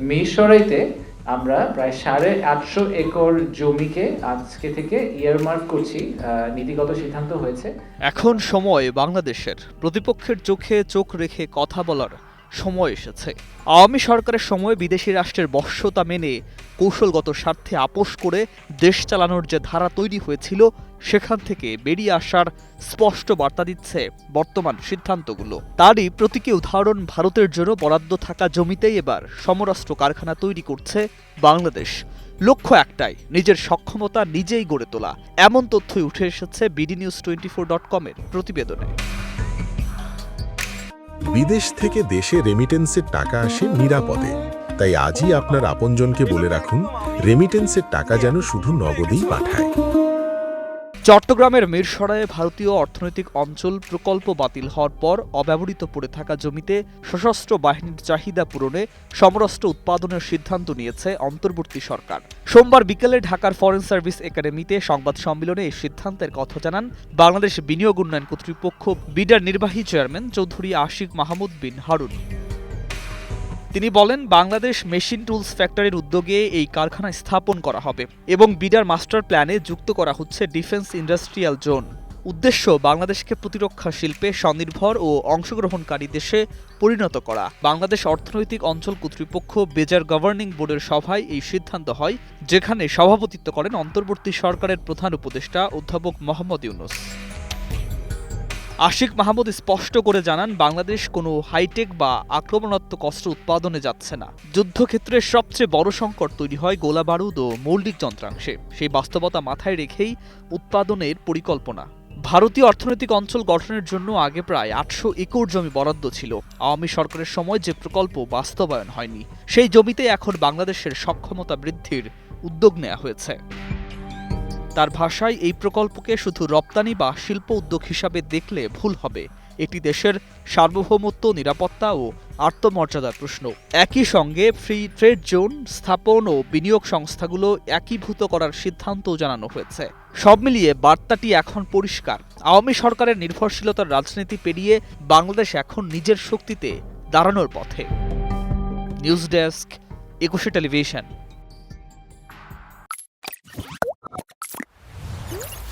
মিরসরাইতে আমরা প্রায় 850 একর জমিকে আজকে থেকে ইয়ারমার্ক করছি, নীতিগত সিদ্ধান্ত হয়েছে। এখন সময় বাংলাদেশের প্রতিপক্ষের চোখে চোখ রেখে কথা বলার সময় এসেছে। আওয়ামী সরকারের সময় বিদেশি রাষ্ট্রের বশ্যতা মেনে কৌশলগত স্বার্থে আপোষ করে দেশ চালানোর যে ধারা তৈরি হয়েছিল, সেখান থেকে বেরিয়ে আসার স্পষ্ট বার্তা দিচ্ছে বর্তমান সিদ্ধান্তগুলো। তারই প্রতীকী উদাহরণ ভারতের জন্য বরাদ্দ থাকা জমিতেই এবার সমরাস্ত্র কারখানা তৈরি করছে বাংলাদেশ। লক্ষ্য একটাই, নিজের সক্ষমতা নিজেই গড়ে তোলা। এমন তথ্যই উঠে এসেছে bdnews24.com-এর প্রতিবেদনে। বিদেশ থেকে দেশে রেমিটেন্সের টাকা আসে নিরাপদে, তাই আজই আপনার আপনজনকে বলে রাখুন, রেমিটেন্সের টাকা যেন শুধু নগদেই পাঠায়। চট্টগ্রামের মিরসরাইয়ে ভারতীয় অর্থনৈতিক অঞ্চল প্রকল্প বাতিল হওয়ার পর অব্যবহৃত পড়ে থাকা জমিতে সশস্ত্র বাহিনীর চাহিদা পূরণে সমরাস্ত্র উৎপাদনের সিদ্ধান্ত নিয়েছে অন্তর্বর্তী সরকার। সোমবার বিকেলে ঢাকার ফরেন সার্ভিস একাডেমিতে সংবাদ সম্মেলনে এই সিদ্ধান্তের কথা জানান বাংলাদেশ বিনিয়োগ উন্নয়ন কর্তৃপক্ষ বিডার নির্বাহী চেয়ারম্যান চৌধুরী আশিক মাহমুদ বিন হারুন। তিনি বলেন, বাংলাদেশ মেশিন টুলস ফ্যাক্টরির উদ্যোগে এই কারখানা স্থাপন করা হবে এবং বিডার মাস্টার প্ল্যানে যুক্ত করা হচ্ছে ডিফেন্স ইন্ডাস্ট্রিয়াল জোন। উদ্দেশ্য বাংলাদেশকে প্রতিরক্ষা শিল্পে স্বনির্ভর ও অংশগ্রহণকারী দেশে পরিণত করা। বাংলাদেশ অর্থনৈতিক অঞ্চল কর্তৃপক্ষ বেজার গভর্নিং বোর্ডের সভায় এই সিদ্ধান্ত হয়, যেখানে সভাপতিত্ব করেন অন্তর্বর্তী সরকারের প্রধান উপদেষ্টা অধ্যাপক মোহাম্মদ ইউনূস। আশিক মাহমুদ স্পষ্ট করে জানান, বাংলাদেশ কোনো হাইটেক বা আক্রমণাত্মক অস্ত্র উৎপাদনে যাচ্ছে না। যুদ্ধক্ষেত্রে সবচেয়ে বড় সংকট তৈরি হয় গোলা বারুদ ও মৌলিক যন্ত্রাংশে। সেই বাস্তবতা মাথায় রেখেই উৎপাদনের পরিকল্পনা। ভারতীয় অর্থনৈতিক অঞ্চল গঠনের জন্য আগে প্রায় 800 একর জমি বরাদ্দ ছিল। আওয়ামী সরকারের সময় যে প্রকল্প বাস্তবায়ন হয়নি, সেই জমিতে এখন বাংলাদেশের সক্ষমতা বৃদ্ধির উদ্যোগ নেওয়া হয়েছে। তার ভাষায়, এই প্রকল্পকে শুধু রপ্তানি বা শিল্প উদ্যোগ হিসাবে দেখলে ভুল হবে। এটি দেশের সার্বভৌমত্ব, নিরাপত্তা ও আত্মমর্যাদার প্রশ্ন। একই সঙ্গে ফ্রি ট্রেড জোন স্থাপন ও বিনিয়োগ সংস্থাগুলো একীভূত করার সিদ্ধান্তও জানানো হয়েছে। সব মিলিয়ে বার্তাটি এখন পরিষ্কার, আওয়ামী সরকারের নির্ভরশীলতার রাজনীতি পেরিয়ে বাংলাদেশ এখন নিজের শক্তিতে দাঁড়ানোর পথে। News desk, 21 television.